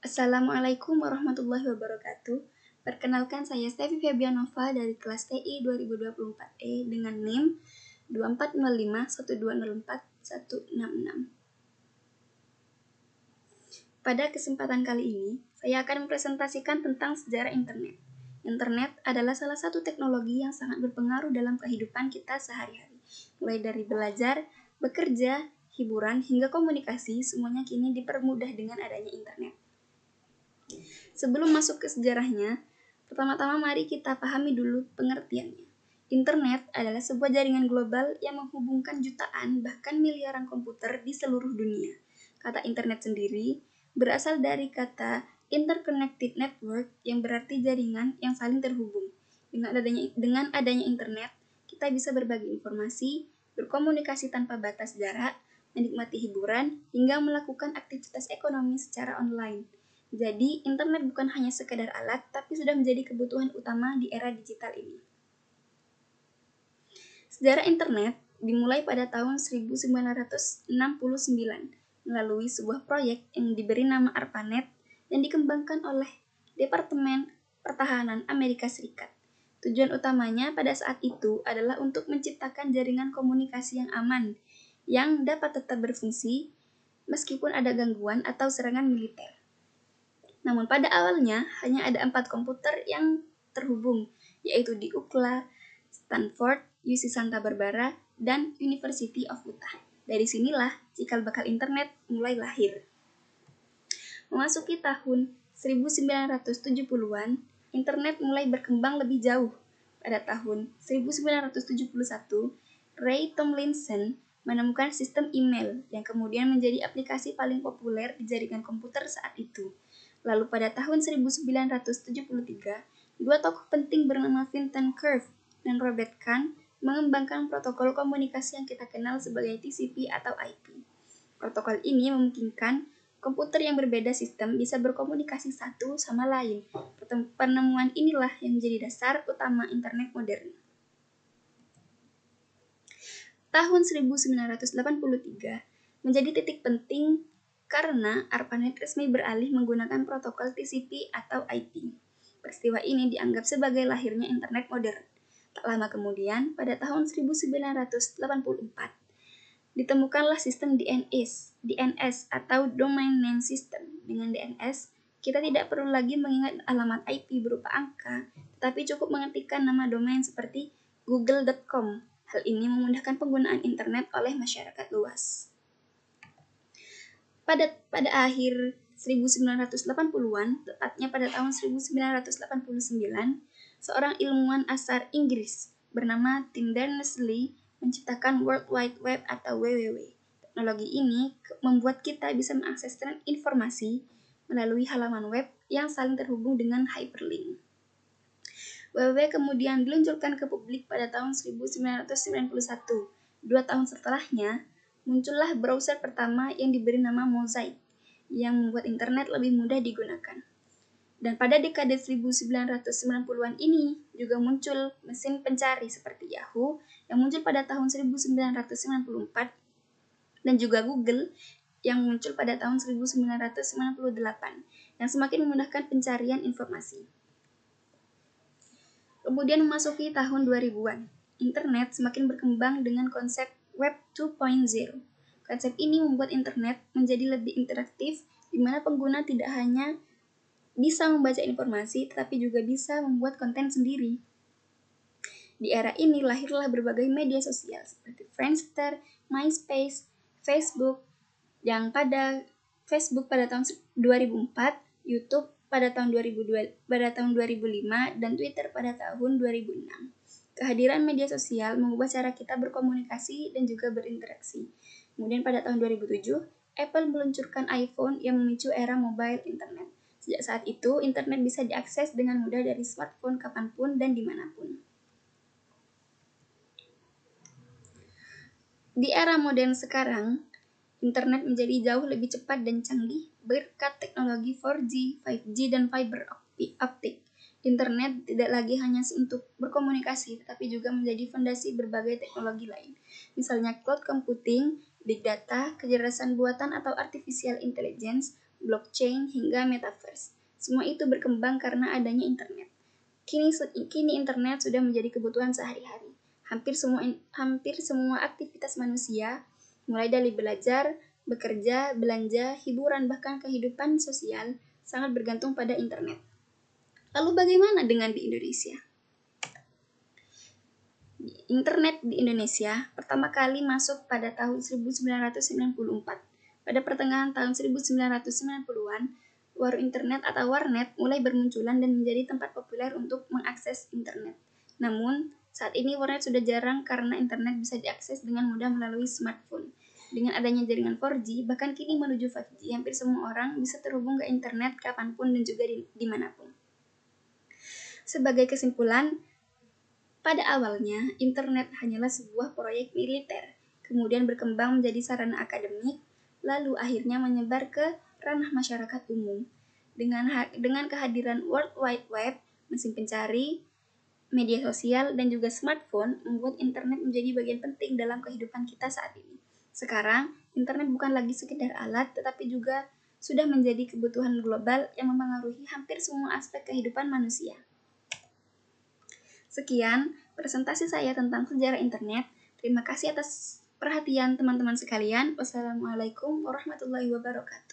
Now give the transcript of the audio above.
Assalamualaikum warahmatullahi wabarakatuh. Perkenalkan saya Stevi Febianova dari kelas TI 2024E dengan NIM 24051204 166. Pada kesempatan kali ini, saya akan mempresentasikan tentang sejarah internet. Internet adalah salah satu teknologi yang sangat berpengaruh dalam kehidupan kita sehari-hari. Mulai dari belajar, bekerja, hiburan, hingga komunikasi, semuanya kini dipermudah dengan adanya internet. Sebelum masuk ke sejarahnya, pertama-tama mari kita pahami dulu pengertiannya. Internet adalah sebuah jaringan global yang menghubungkan jutaan bahkan miliaran komputer di seluruh dunia. Kata internet sendiri berasal dari kata interconnected network yang berarti jaringan yang saling terhubung. Dengan adanya internet, kita bisa berbagi informasi, berkomunikasi tanpa batas jarak, menikmati hiburan, hingga melakukan aktivitas ekonomi secara online. Jadi, internet bukan hanya sekedar alat, tapi sudah menjadi kebutuhan utama di era digital ini. Sejarah internet dimulai pada tahun 1969 melalui sebuah proyek yang diberi nama ARPANET yang dikembangkan oleh Departemen Pertahanan Amerika Serikat. Tujuan utamanya pada saat itu adalah untuk menciptakan jaringan komunikasi yang aman, yang dapat tetap berfungsi meskipun ada gangguan atau serangan militer. Namun pada awalnya hanya ada 4 komputer yang terhubung, yaitu di UCLA, Stanford, UC Santa Barbara, dan University of Utah. Dari sinilah cikal bakal internet mulai lahir. Memasuki tahun 1970-an, internet mulai berkembang lebih jauh. Pada tahun 1971, Ray Tomlinson menemukan sistem email yang kemudian menjadi aplikasi paling populer di jaringan komputer saat itu. Lalu pada tahun 1973, dua tokoh penting bernama Vincent Cerf dan Robert Kahn mengembangkan protokol komunikasi yang kita kenal sebagai TCP atau IP. Protokol ini memungkinkan komputer yang berbeda sistem bisa berkomunikasi satu sama lain. Penemuan inilah yang menjadi dasar utama internet modern. Tahun 1983 menjadi titik penting karena ARPANET resmi beralih menggunakan protokol TCP atau IP. Peristiwa ini dianggap sebagai lahirnya internet modern. Tak lama kemudian, pada tahun 1984, ditemukanlah sistem DNS atau Domain Name System. Dengan DNS, kita tidak perlu lagi mengingat alamat IP berupa angka, tetapi cukup mengetikkan nama domain seperti google.com. Hal ini memudahkan penggunaan internet oleh masyarakat luas. Pada akhir 1980-an, tepatnya pada tahun 1989, seorang ilmuwan asal Inggris bernama Tim Berners-Lee menciptakan World Wide Web atau WWW. Teknologi ini membuat kita bisa mengakses informasi melalui halaman web yang saling terhubung dengan hyperlink. WWW kemudian diluncurkan ke publik pada tahun 1991. 2 tahun setelahnya, muncullah browser pertama yang diberi nama Mosaic, yang membuat internet lebih mudah digunakan. Dan pada dekade 1990-an ini juga muncul mesin pencari seperti Yahoo yang muncul pada tahun 1994 dan juga Google yang muncul pada tahun 1998 yang semakin memudahkan pencarian informasi. Kemudian memasuki tahun 2000-an, internet semakin berkembang dengan konsep Web 2.0. Konsep ini membuat internet menjadi lebih interaktif, di mana pengguna tidak hanya bisa membaca informasi, tetapi juga bisa membuat konten sendiri. Di era ini lahirlah berbagai media sosial seperti Friendster, MySpace, Facebook, yang pada Facebook pada tahun 2004, YouTube pada tahun 2005, dan Twitter pada tahun 2006. Kehadiran media sosial mengubah cara kita berkomunikasi dan juga berinteraksi. Kemudian pada tahun 2007, Apple meluncurkan iPhone yang memicu era mobile internet. Sejak saat itu, internet bisa diakses dengan mudah dari smartphone kapanpun dan dimanapun. Di era modern sekarang, internet menjadi jauh lebih cepat dan canggih berkat teknologi 4G, 5G, dan fiber optik. Internet tidak lagi hanya untuk berkomunikasi, tetapi juga menjadi fondasi berbagai teknologi lain. Misalnya cloud computing, big data, kecerdasan buatan atau artificial intelligence, blockchain, hingga metaverse. Semua itu berkembang karena adanya internet. Kini internet sudah menjadi kebutuhan sehari-hari. Hampir semua aktivitas manusia, mulai dari belajar, bekerja, belanja, hiburan, bahkan kehidupan sosial, sangat bergantung pada internet. Lalu bagaimana dengan di Indonesia? Internet di Indonesia pertama kali masuk pada tahun 1994. Pada pertengahan tahun 1990-an, warung internet atau warnet mulai bermunculan dan menjadi tempat populer untuk mengakses internet. Namun, saat ini warnet sudah jarang karena internet bisa diakses dengan mudah melalui smartphone. Dengan adanya jaringan 4G, bahkan kini menuju 5G, hampir semua orang bisa terhubung ke internet kapanpun dan juga dimanapun. Sebagai kesimpulan, pada awalnya, internet hanyalah sebuah proyek militer, kemudian berkembang menjadi sarana akademik, lalu akhirnya menyebar ke ranah masyarakat umum. Dengan kehadiran World Wide Web, mesin pencari, media sosial, dan juga smartphone, membuat internet menjadi bagian penting dalam kehidupan kita saat ini. Sekarang, internet bukan lagi sekedar alat, tetapi juga sudah menjadi kebutuhan global yang mempengaruhi hampir semua aspek kehidupan manusia. Sekian presentasi saya tentang sejarah internet. Terima kasih atas perhatian teman-teman sekalian. Wassalamualaikum warahmatullahi wabarakatuh.